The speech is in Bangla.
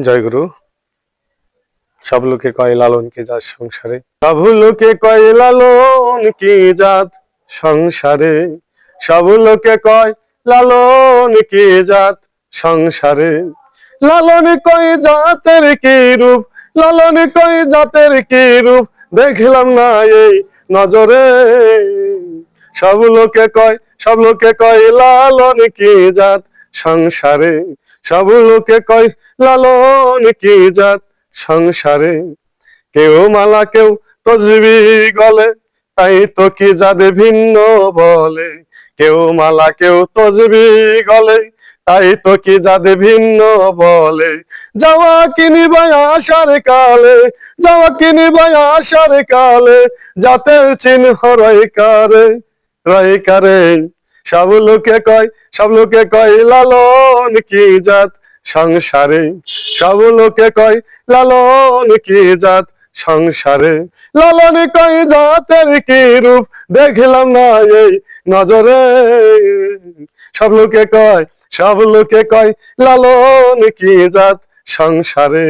জয় গুরু। সব লোকে কয় লালন কি জাত সংসারে, সব লোকে কয় লালন কি জাত সংসারে, সব লোকে কয় লালন কি জাত সংসারে। লালন কয় জাতের কি রূপ, লালন কয় জাতের কি রূপ, দেখলাম না এই নজরে। সব লোকে কয়, সব লোকে কয় লালন কি জাত সংসারে, সব লোকে কয় লালন কি জাত সংসারে। কেউ মালা কেউ তসবি গলে, তাই তো কি জাত ভিন্ন বলে। কেউ মালা কেউ তসবি গলে, তাই তো কি জাত ভিন্ন বলে। যাওয়া কিনিবা আসার কালে, যাওয়া কিনিবা আসার কালে, জাতের চিহ্ন রয় কারে, রয় কারে। সব লোকে কয়, সব লোকে কয় লালন কি জাত সংসারে, সব লোকে কয় লালন কি জাত সংসারে। লালন কয় জাতের কি রূপ, দেখলাম না এই নজরে। সব লোকে কয়, সব লোকে কয় লালন কি জাত সংসারে।